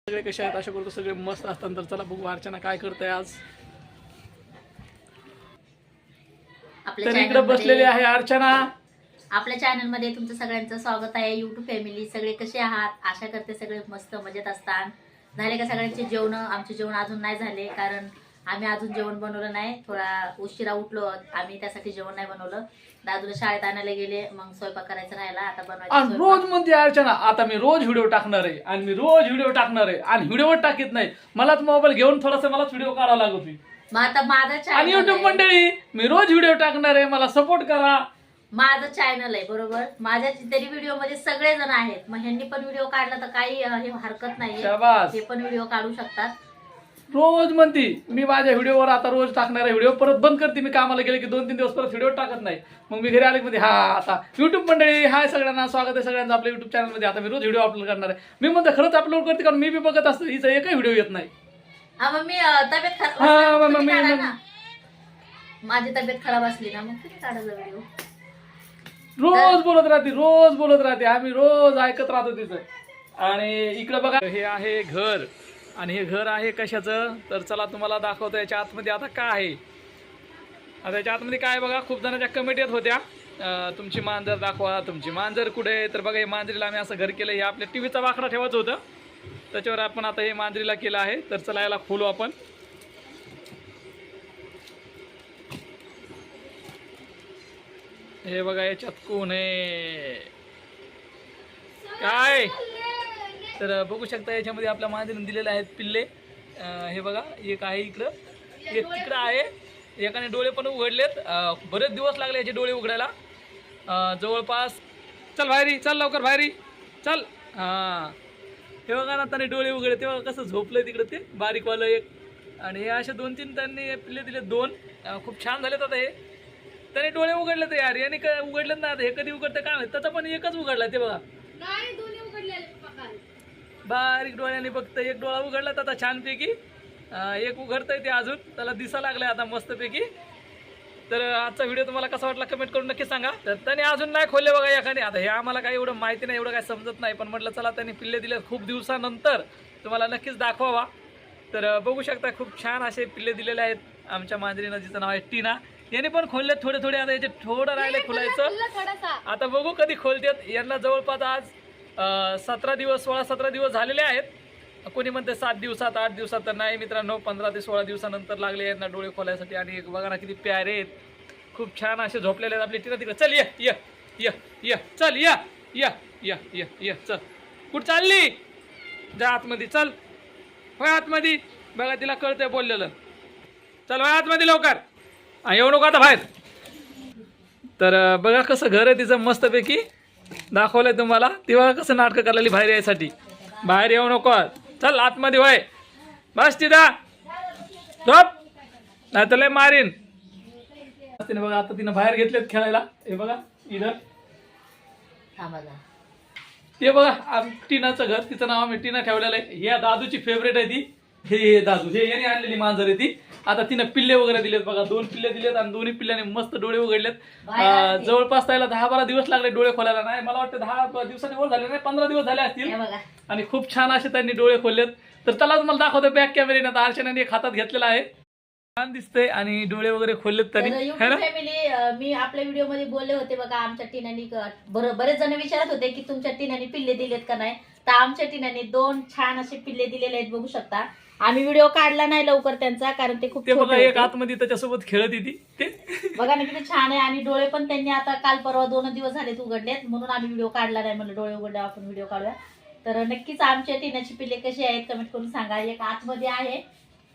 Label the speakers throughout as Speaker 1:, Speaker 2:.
Speaker 1: सगळे कसे आहेत आशा करतो सगळे मस्त असतात. तर चला बघू अर्चना काय करते आज. तर इकडे बसलेली आहे अर्चना.
Speaker 2: आपल्या चॅनल मध्ये तुमचं सगळ्यांचं स्वागत आहे. युट्यूब फॅमिली सगळे कसे आहात? आशा करते सगळे मस्त मजेत असतात. झाले का सगळ्यांचे जेवण? आमचे जेवण अजून नाही झाले कारण आम्ही अजून जेवण बनवलं नाही. थोडा उशिरा उठलो आम्ही, त्यासाठी जेवण नाही बनवलं. दादूला शाळेत आणायला गेले, मग स्वयंपाक करायचा राहिला, आता बनवायचं.
Speaker 1: रोज म्हणते अर्चना आता मी रोज व्हिडिओ टाकणार आहे आणि मी रोज व्हिडिओ टाकणार आहे आणि व्हिडिओ टाकीत नाही. मलाच मोबाईल घेऊन थोडासा मलाच व्हिडिओ काढावा लागत होती.
Speaker 2: मग आता माझा
Speaker 1: आणि
Speaker 2: चॅनल
Speaker 1: युट्यूब मंडळी मी रोज व्हिडिओ टाकणार आहे, मला सपोर्ट करा.
Speaker 2: माझं चॅनल आहे बरोबर. माझ्या तरी व्हिडिओ मध्ये सगळे जण आहेत. मग ह्यांनी पण व्हिडिओ काढला तर काही हे हरकत नाही,
Speaker 1: शाबास.
Speaker 2: हे पण व्हिडिओ काढू शकतात.
Speaker 1: रोज म्हणती मी माझ्या व्हिडिओवर आता रोज टाकणार आहे. व्हिडिओ परत बंद करते मी कामाला गेले की 2-3 दिवस परत व्हिडिओ टाकत नाही. मग मी घरी आले की मध्ये हा आता युट्यूब मंडळी हाय सगळ्यांना स्वागत आहे सगळ्यांचं आपल्या युट्यूब चॅनल मध्ये. आता मी रोज व्हिडिओ अपलोड करणार आहे. मी म्हणतो खरंच अपलोड करते कारण मी बी बघत असतो हिचा एकही व्हिडिओ येत नाही.
Speaker 2: हा मग मी तब्येत
Speaker 1: हा,
Speaker 2: खराब
Speaker 1: मग
Speaker 2: तुम्ही
Speaker 1: मी-
Speaker 2: काढा ना. माझी तब्येत खराब असली ना मग तुम्ही काढायचा व्हिडिओ.
Speaker 1: रोज बोलत राहते आम्ही रोज ऐकत राहतो तिचं. आणि इकडे बघा हे आहे घर आणि हे घर आहे कशाचं तर चला तुम्हाला दाखवतो याच्या आतमध्ये आता काय आहे. आता याच्या आतमध्ये काय बघा, खूप जणांच्या कमेंट येत होत्या तुमची मांजर दाखवा, तुमची मांजर कुठे आहे. तर बघा हे मांजरीला आम्ही असं घर केलं. हे आपल्या टीव्हीचा वाकडा ठेवायचं होतं, त्याच्यावर आपण आता हे मांजरीला केलं आहे. तर चला याला खोलू आपण. हे बघा याच्यात कोण आहे काय तर बघू शकता याच्यामध्ये आपल्या मांजरीने दिलेले आहेत पिल्ले. हे बघा एक आहे इकडं, एक तिकडं आहे. एकाने डोळे पण उघडलेत. बरेच दिवस लागले याचे डोळे उघडायला. जवळपास चल बाहेरी, चल लवकर बाहेरी चल. हां हे बघा ना त्याने डोळे उघडले तेव्हा कसं झोपलं तिकडं ते बारीकवालं एक. आणि हे असे 2-3 त्यांनी पिल्ले दिले 2. खूप छान झालेत. आता हे त्याने डोळे उघडले तर यार याने काय उघडलेत ना. हे कधी उघडतं काय माहित. त्याचा पण एकच उघडला ते बघा बारीक डोळ्याने फक्त एक डोळा उघडला तर आता छानपैकी. एक उघडतंय ते अजून त्याला दिसा लागलंय आता मस्तपैकी. तर आजचा व्हिडिओ तुम्हाला कसा वाटला कमेंट करून नक्की सांगा. तर त्याने अजून नाही खोलले बघा एखादी. आता हे आम्हाला काही एवढं माहिती नाही, एवढं काही समजत नाही, पण म्हटलं चला त्यांनी पिल्ले दिले खूप दिवसानंतर तुम्हाला नक्कीच दाखवावा. तर बघू शकता खूप छान असे पिल्ले दिलेले आहेत आमच्या मांजरीनं, जिचं नाव आहे टीना. याने पण खोलले थोडे थोडे. आता याचे थोडं राहिले खोलायचं. आता बघू कधी खोलतात. यांना जवळपास आज 16-17 दिवस झालेले आहेत. कोणी म्हणते 7 दिवसात 8 दिवसात. तर नाही मित्रांनो 15 ते 16 दिवसानंतर लागले यांना डोळे खोलायसाठी. आणि एक बघा ना किती प्यारे आहेत, खूप छान असे झोपलेले आहेत आपली टीना तिकडे. चल ये ये ये ये चल या या या या या चल. कुठं चालली? जा आतमध्ये चल. होय आतमध्ये. बघा तिला कळतंय बोललेलं. चल होय आतमध्ये लवकर. येऊ नको आता बाहेर. तर बघा कसं घर आहे तिचं मस्तपैकी दाखवलंय तुम्हाला. तेव्हा कसं नाटकं करायला बाहेर यायसाठी. बाहेर येऊ नको चल आतमध्ये होय. बस तिथं झोप नाही तर लय मारीन. तिने बघा आता तिनं बाहेर घेतलेत खेळायला. हे बघा इथं ते बघा टीनाचं घर. तिचं नाव आम्ही टीना ठेवलेलं आहे. या दादूची फेवरेट आहे ती. हे दादू हे याने आणलेली मांजर आहे ती. आता तिनं पिल्ले वगैरे दिलेत बघा. 2 पिल्ले दिलेत आणि 2ही पिल्ल्याने मस्त डोळे उघडलेत. जवळपास त्याला 10-12 दिवस लागले डोळे खोलायला. नाही मला वाटतं 10 दिवसांनी वर झाले नाही, 15 दिवस झाले असतील. आणि खूप छान असे त्यांनी डोळे खोललेत. तर त्याला मला दाखवतो बॅक कॅमेरेने. आता अर्चनाने एक हातात घेतलेला आहे, छान दिसतंय आणि डोळे वगैरे खोललेत तरी.
Speaker 2: फॅमिली मी आपल्या व्हिडिओ मध्ये बोलले होते बघा आमच्या टीनानी. बरेच जण विचारत होते की तुमच्या टीनानी पिल्ले दिलेत का नाही. तर आमच्या टीनाने 2 छान असे पिल्ले दिलेले आहेत, बघू शकता. आम्ही व्हिडिओ काढला नाही लवकर त्यांचा कारण ते खूप
Speaker 1: बघा एक आतमध्ये त्याच्यासोबत खेळत येते ते
Speaker 2: बघा ना किती छान आहे. आणि डोळे पण त्यांनी आता काल परवा 2 दिवस झालेत उघडलेत, म्हणून आम्ही व्हिडिओ काढला नाही. म्हणलं डोळे उघडले आपण व्हिडिओ काढूया. तर नक्कीच आमच्या टीनाची पिल्ले कशी आहेत कमेंट करून सांगा. एक आतमध्ये आहे,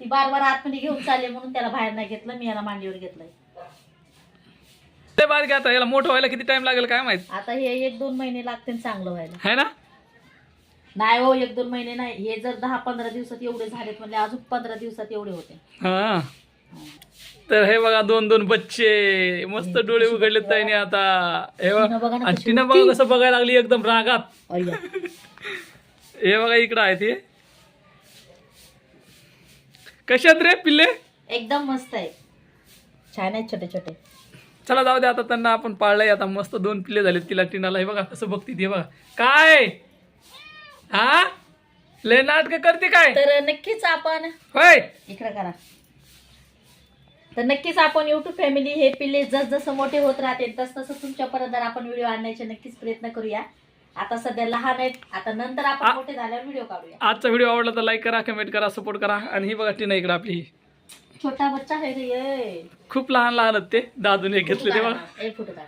Speaker 2: ती बार आतमध्ये घेऊन चालले म्हणून त्याला बाहेर नाही घेतलं, मी याला मांडीवर घेतलंय.
Speaker 1: ते बार घ्या. याला मोठं व्हायला किती टाइम लागेल काय माहित.
Speaker 2: आता हे 1-2 महिने लागतील चांगलं व्हायला.
Speaker 1: है ना.
Speaker 2: नाही हो 1-2 महिने नाही. हे जर 10-15 दिवसात एवढे झालेत म्हणजे अजून 15 दिवसात एवढे होते.
Speaker 1: हा तर हे बघा 2-2 बच्चे मस्त डोळे उघडलेत त्याने आता. हे बघा आणि तिनं बघा कसं बघायला लागली एकदम रागात. हे बघा इकडं आहे ते. कशात रे पिल्ले?
Speaker 2: एकदम मस्त आहे, छान आहेत छोटे छोटे.
Speaker 1: चला जाऊ दे आता त्यांना आपण पाळलंय. आता मस्त 2 पिल्ले झालेत तिला टीनाला. हे बघा कसं बघती ते बघा काय. हा लय नाटक करते काय
Speaker 2: तर नक्कीच आपण
Speaker 1: होय
Speaker 2: इकडे करा. तर नक्कीच आपण युट्यूब फॅमिली हे पिल्ले जसजसं मोठे होत राहते तसं तुमच्यापर्यंत आपण व्हिडिओ आणण्याचे नक्कीच प्रयत्न करूया. आता सध्या लहान आहेत, आता नंतर आपण मोठे झाल्यावर व्हिडिओ काढूया.
Speaker 1: आजचा व्हिडिओ आवडला तर लाईक करा, कमेंट करा, सपोर्ट करा. आणि ही बघा टीना इकडे आपली
Speaker 2: छोटा बच्चा आहे रे ये.
Speaker 1: खूप लहान लहान आहेत ते दादूने घेतले ते बघा.
Speaker 2: एक फोटो काढ.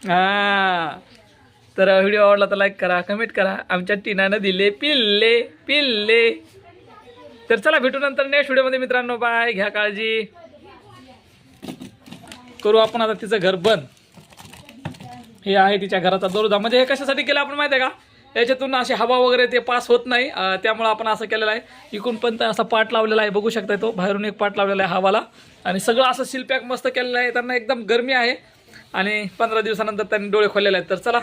Speaker 1: हा तर व्हिडिओ आवडला तर लाईक करा, कमेंट करा. आमच्या टीनानं दिले पिल्ले पिल्ले. तर चला भेटू नंतर नेक्स्ट व्हिडिओमध्ये मित्रांनो. बाय, घ्या काळजी. करू आपण आता तिचं घर बंद. हे आहे तिच्या घराचा दरवाजा. म्हणजे हे कशासाठी केलं आपण माहिती आहे का, याच्यातून अशी हवा वगैरे ते पास होत नाही, त्यामुळे आपण असं केलेलं आहे. इकडून पण असा पाट लावलेला आहे, बघू शकता तो बाहेरून एक पाट लावलेला आहे हवाला. आणि सगळं असं सील पॅक मस्त केलेलं आहे. त्यांना एकदम गरमी आहे आणि 15 दिवसानंतर त्यांनी डोळे खोललेले आहेत. तर चला